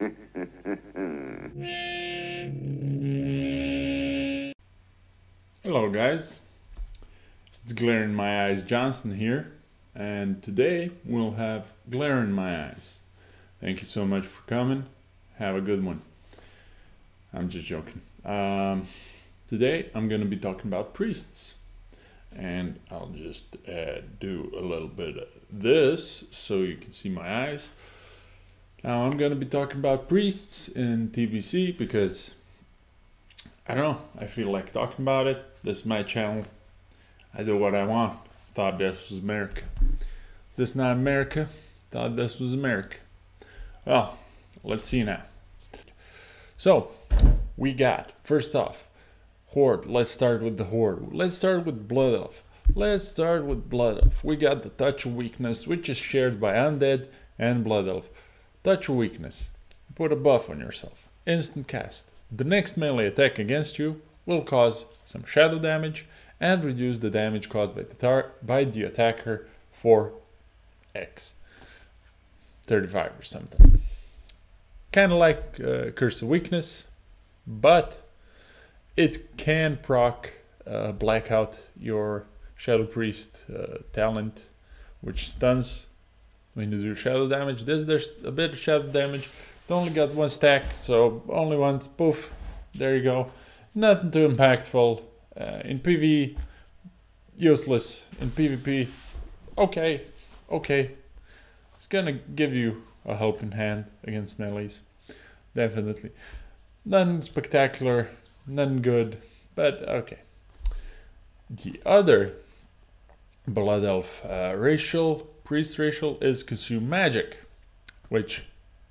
Hello guys, it's Glare in My Eyes Johnson here, and today we'll have Glare in My Eyes. Thank you so much for coming, have a good one. I'm just joking. Today I'm going to be talking about priests, and I'll just do a little bit of this so you can see my eyes. Now I'm going to be talking about priests in TBC because I don't know, I feel like talking about it. This is my channel. I do what I want. Thought this was America. Is this not America? Thought this was America. Well, let's see now. So, we got, first off, Horde. Let's start with the Horde. Let's start with Blood Elf. We got the Touch of Weakness, which is shared by Undead and Blood Elf. Touch of Weakness. Put a buff on yourself. Instant cast. The next melee attack against you will cause some shadow damage and reduce the damage caused by the attacker for X. 35 or something. Kind of like Curse of Weakness, but it can proc blackout your Shadow Priest talent, which stuns when you do shadow damage. There's a bit of shadow damage. It only got one stack, so only once. Poof, there you go. Nothing too impactful. In PvE, useless. In PvP, okay. It's gonna give you a helping hand against melees. Definitely. Nothing spectacular, nothing good, but okay. The other Blood Elf priest racial is Consumne Magic, which,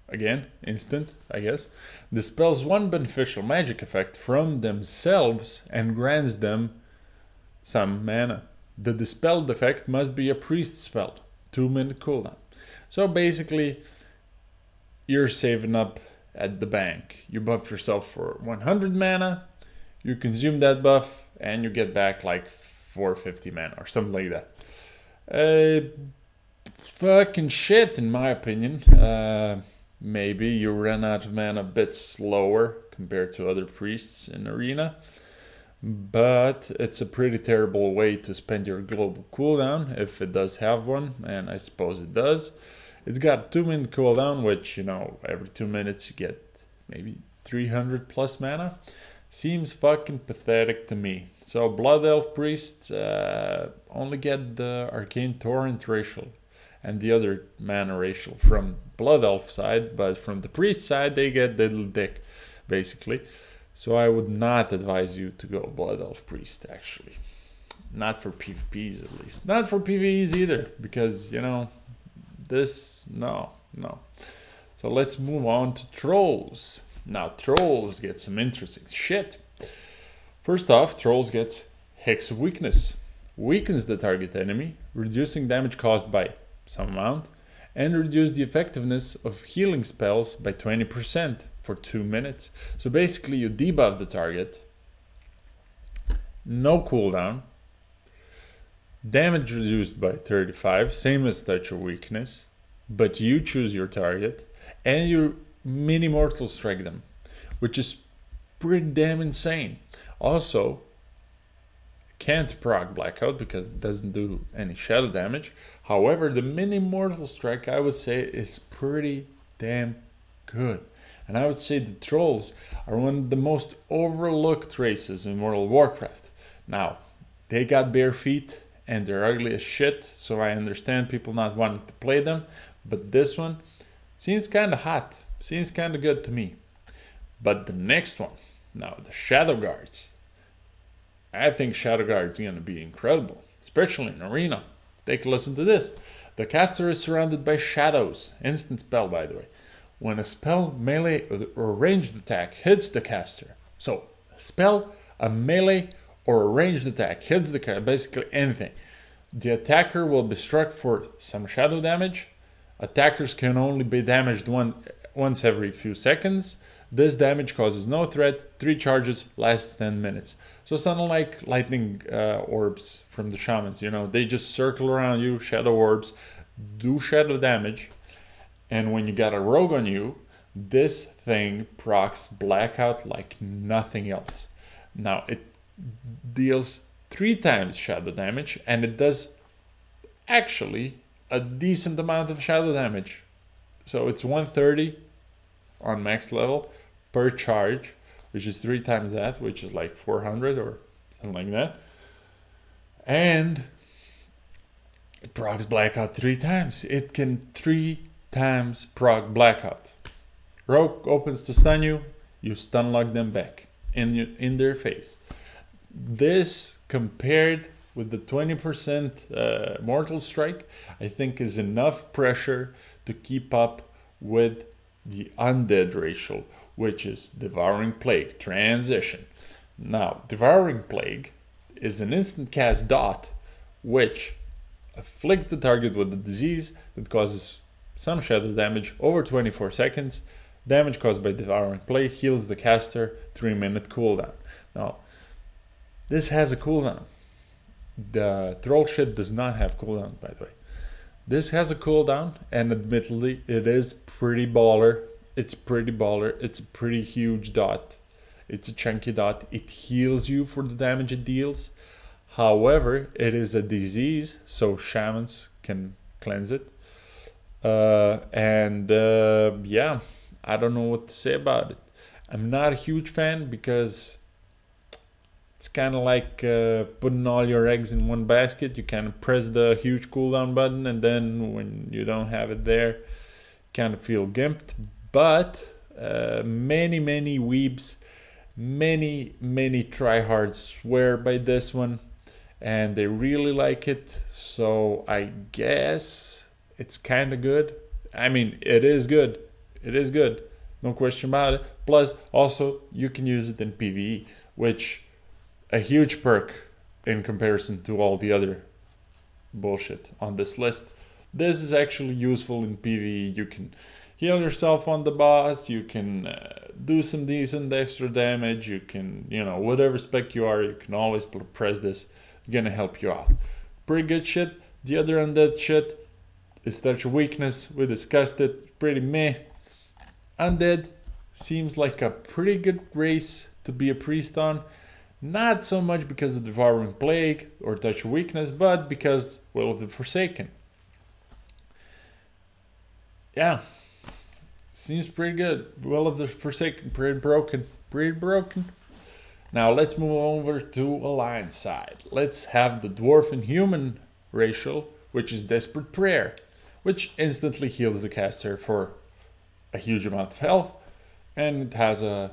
again, instant, I guess, dispels one beneficial magic effect from themselves and grants them some mana. The dispelled effect must be a priest spell, 2-minute cooldown. So basically, you're saving up at the bank. You buff yourself for 100 mana, you consume that buff, and you get back like 450 mana or something like that. Fucking shit, in my opinion. Maybe you run out of mana a bit slower compared to other priests in Arena, but it's a pretty terrible way to spend your global cooldown, if it does have one, and I suppose it does. It's got 2-minute cooldown, which, you know, every 2 minutes you get maybe 300 plus mana. Seems fucking pathetic to me. So Blood Elf priests only get the Arcane Torrent racial and the other mana racial from Blood Elf side, but from the priest side they get Diddle Dick, basically. So I would not advise you to go Blood Elf priest, actually. Not for PvPs, at least. Not for PvEs either, because, you know, this, no. So let's move on to Trolls. Now Trolls get some interesting shit. First off, Trolls gets Hex of Weakness. Weakens the target enemy, reducing damage caused by some amount, and reduce the effectiveness of healing spells by 20% for 2 minutes. So basically you debuff the target, no cooldown, damage reduced by 35, same as Touch of Weakness, but you choose your target, and you mini mortal strike them, which is pretty damn insane. Also, can't proc blackout because it doesn't do any shadow damage. However, the mini mortal strike, I would say, is pretty damn good. And I would say the Trolls are one of the most overlooked races in World of Warcraft. Now, they got bare feet and they're ugly as shit, so I understand people not wanting to play them, but this one seems kind of hot, seems kind of good to me. But the next one, now the Shadowguards. I think Shadowguard is going to be incredible, especially in Arena. Take a listen to this. The caster is surrounded by shadows. Instant spell, by the way. When a spell, melee, or ranged attack hits the caster. So, a spell, a melee, or a ranged attack hits the caster, basically anything. The attacker will be struck for some shadow damage. Attackers can only be damaged once every few seconds. This damage causes no threat, 3 charges, lasts 10 minutes. So something like lightning orbs from the shamans, you know, they just circle around you, shadow orbs, do shadow damage, and when you got a rogue on you, This thing procs blackout like nothing else. Now it deals 3 times shadow damage, and it does actually a decent amount of shadow damage. So it's 130 on max level per charge, which is 3 times that, which is like 400 or something like that. And it procs blackout 3 times. It can 3 times proc blackout. Rogue opens to stun you, you stun lock them back in their face. This compared with the 20% mortal strike, I think is enough pressure to keep up with the undead racial, which is Devouring Plague transition. Now, Devouring Plague is an instant cast dot which afflicts the target with a disease that causes some shadow damage over 24 seconds. Damage caused by Devouring Plague heals the caster, 3-minute cooldown. Now, this has a cooldown. The troll shit does not have cooldown, by the way. This has a cooldown, and admittedly, it is pretty baller. It's pretty baller. It's a pretty huge dot. It's a chunky dot. It heals you for the damage it deals. However, it is a disease, so shamans can cleanse it. Yeah, I don't know what to say about it. I'm not a huge fan because it's kind of like putting all your eggs in one basket. You kind of press the huge cooldown button, and then when you don't have it there, you kind of feel gimped. But many weebs, many tryhards swear by this one, and they really like it. So I guess it's kind of good. I mean, it is good. It is good. No question about it. Plus, also, you can use it in PvE, which a huge perk in comparison to all the other bullshit on this list. This is actually useful in PvE. You can heal yourself on the boss. You can do some decent extra damage. You can, whatever spec you are, you can always press this. It's gonna help you out. Pretty good shit. The other undead shit is Touch of Weakness. We discussed it. Pretty meh. Undead seems like a pretty good race to be a priest on. Not so much because of Devouring Plague or Touch of Weakness, but because, well, of the Forsaken. Yeah, seems pretty good. Well, of the Forsaken, pretty broken. Now let's move over to Alliance side. Let's have the Dwarf and Human racial, which is Desperate Prayer, which instantly heals the caster for a huge amount of health, and it has a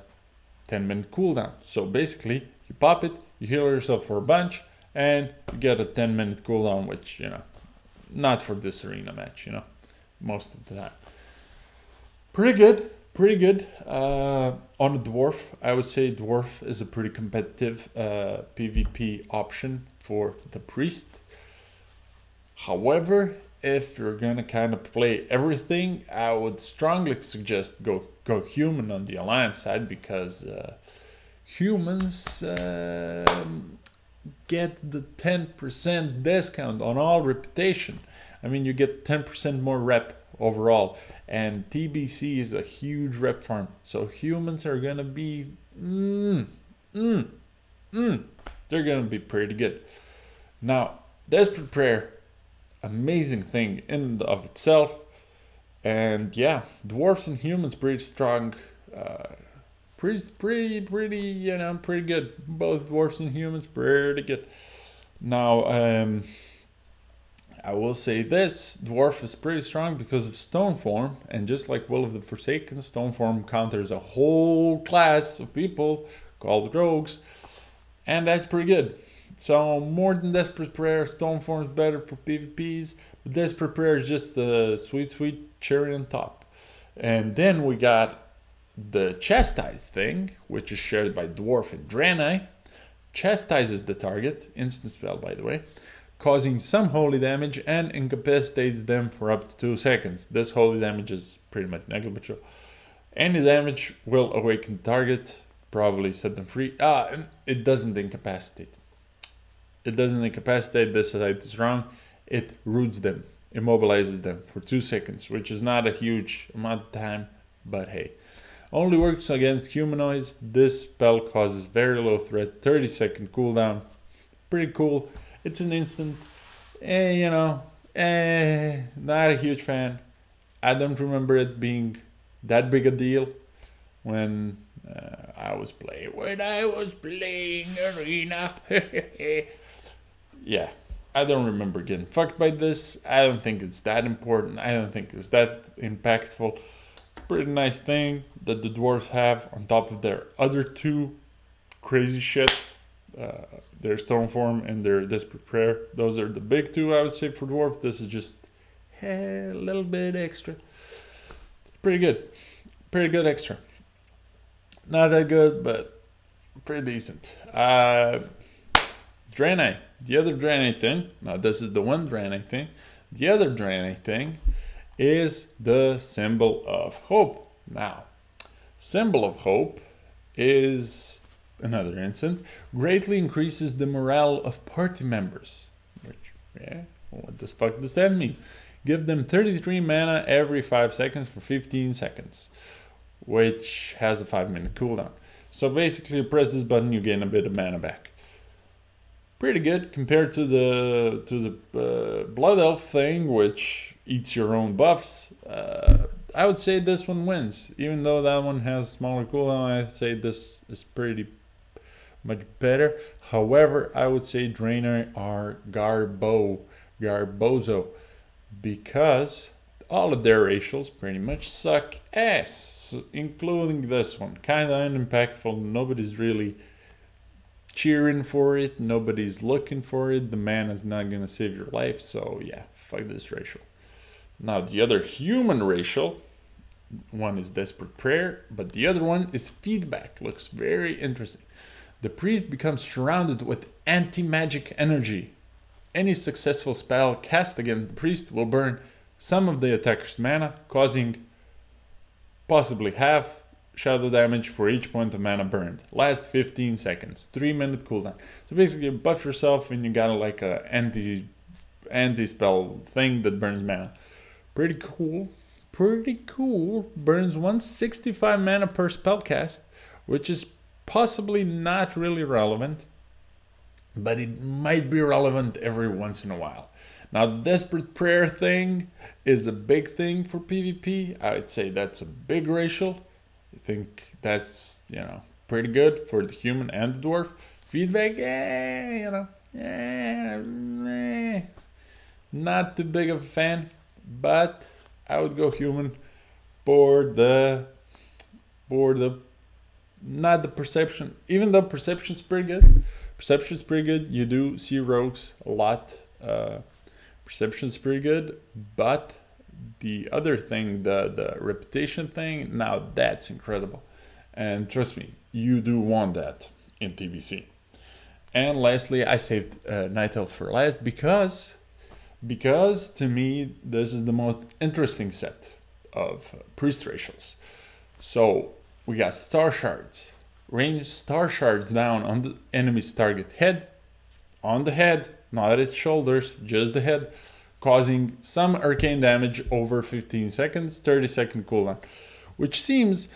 10-minute cooldown. So basically, you pop it, you heal yourself for a bunch, and you get a 10-minute cooldown, which, not for this arena match, most of the time. Pretty good. On a Dwarf, I would say Dwarf is a pretty competitive PvP option for the Priest. However, if you're gonna kind of play everything, I would strongly suggest go Human on the Alliance side, because humans get the 10% discount on all reputation. I mean, you get 10% more rep overall, and TBC is a huge rep farm, so humans are gonna be they're gonna be pretty good. Now, Desperate Prayer, amazing thing in and of itself, and yeah, dwarves and humans pretty strong, pretty good. Both dwarves and humans pretty good. Now, I will say this, dwarf is pretty strong because of Stone Form, and just like Will of the Forsaken, Stone Form counters a whole class of people called rogues, and that's pretty good. So more than Desperate Prayer, Stone Form is better for PvPs, but Desperate Prayer is just the sweet cherry on top. And then we got the Chastise thing, which is shared by Dwarf and Draenei. Chastises the target, instant spell by the way, causing some holy damage and incapacitates them for up to 2 seconds. This holy damage is pretty much negligible. Any damage will awaken the target, probably set them free. And it doesn't incapacitate. It doesn't incapacitate, this side is wrong. It roots them, immobilizes them for 2 seconds, which is not a huge amount of time, but hey. Only works against humanoids. This spell causes very low threat, 30-second cooldown. Pretty cool. It's an instant. You know, not a huge fan. I don't remember it being that big a deal when I was playing Arena. Yeah, I don't remember getting fucked by this. I don't think it's that important. I don't think it's that impactful. Pretty nice thing that the dwarves have on top of their other two crazy shit. Their stone form and their desperate prayer. Those are the big two, I would say, for dwarf. This is just a little bit extra. Pretty good. Pretty good extra. Not that good, but pretty decent. Draenei. The other Draenei thing. Now this is the one Draenei thing. The other Draenei thing is the Symbol of Hope. Now, Symbol of Hope is another instant. Greatly increases the morale of party members. Which, yeah, what the fuck does that mean? Give them 33 mana every 5 seconds for 15 seconds. Which has a 5-minute cooldown. So basically, you press this button, you gain a bit of mana back. Pretty good compared to the Blood Elf thing, which eats your own buffs. I would say this one wins, even though that one has smaller cooldown. I'd say this is pretty much better. However, I would say Draenei are garbozo, because all of their racials pretty much suck ass, including this one. Kind of unimpactful. Nobody's really cheering for it. Nobody's looking for it. The mana's not gonna save your life. So yeah, fuck this racial. Now the other human racial, one is Desperate Prayer, but the other one is Feedback. Looks very interesting. The priest becomes surrounded with anti-magic energy. Any successful spell cast against the priest will burn some of the attacker's mana, causing possibly half shadow damage for each point of mana burned. Last 15 seconds, 3-minute cooldown. So basically you buff yourself and you got like a anti-spell thing that burns mana. Pretty cool. Pretty cool. Burns 165 mana per spell cast, which is possibly not really relevant, but it might be relevant every once in a while. Now the Desperate Prayer thing is a big thing for PvP. I would say that's a big racial. I think that's, you know, pretty good for the human and the dwarf. Feedback, not too big of a fan, but I would go human for the not the perception. Even though perception's pretty good. Perception's pretty good. You do see rogues a lot. Perception's pretty good, but the other thing, the reputation thing, now that's incredible. And trust me, you do want that in TBC. And lastly, I saved Night Elf for last because to me, this is the most interesting set of priest racials. So we got Starshards. Range Starshards down on the enemy's target head. On the head, not at its shoulders, just the head. Causing some arcane damage over 15 seconds, 30-second cooldown. Which seems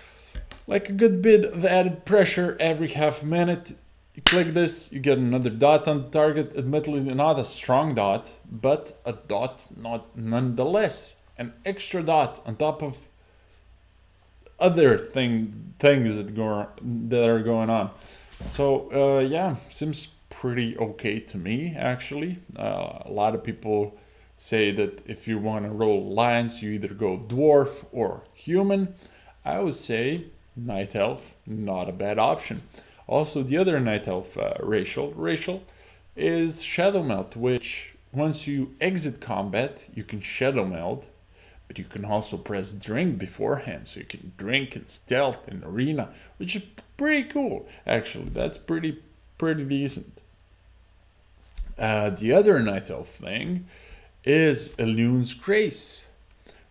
like a good bit of added pressure every half minute. You click this, you get another dot on the target. Admittedly not a strong dot, but a dot nonetheless. An extra dot on top of other things that are going on. So yeah, seems pretty okay to me actually. A lot of people say that if you want to roll alliance, you either go dwarf or human. I would say Night Elf, not a bad option. Also, the other Night Elf racial is Shadow Melt, which once you exit combat, you can Shadow Melt, but you can also press drink beforehand, so you can drink and stealth in arena, which is pretty cool. Actually, that's pretty decent. The other Night Elf thing is Elune's Grace.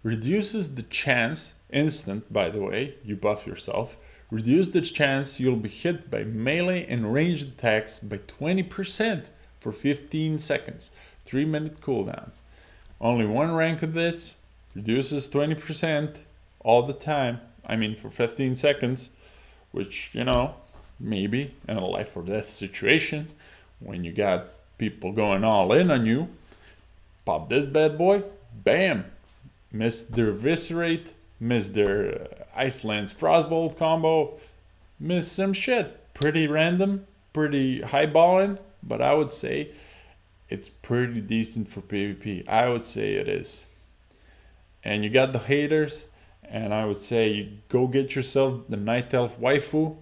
Reduces the chance, instant by the way, you buff yourself, reduce the chance you'll be hit by melee and ranged attacks by 20% for 15 seconds. 3-minute cooldown. Only one rank of this, reduces 20% all the time. I mean, for 15 seconds, which, you know, maybe in a life or death situation, when you got people going all in on you, pop this bad boy, bam, missed their Eviscerate, missed their Iceland's Frostbolt combo, missed some shit. Pretty random, pretty highballing, but I would say it's pretty decent for PvP. I would say it is. And you got the haters, and I would say you go get yourself the Night Elf waifu.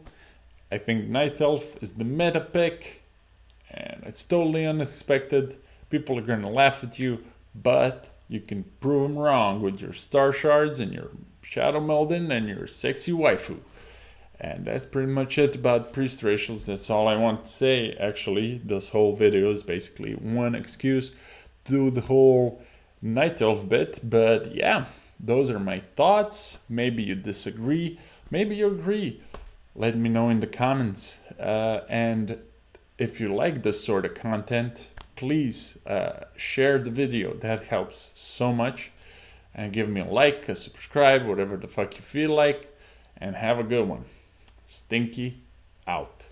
I think Night Elf is the meta pick, and it's totally unexpected. People are gonna laugh at you, but you can prove them wrong with your Starshards and your Shadow Meldon and your sexy waifu. And that's pretty much it about priest racials. That's all I want to say. Actually, this whole video is basically one excuse to do the whole Night Elf bit. But yeah, those are my thoughts. Maybe you disagree, maybe you agree. Let me know in the comments. And if you like this sort of content, please share the video. That helps so much. And give me a like, a subscribe, whatever the fuck you feel like. And have a good one. Stinky out.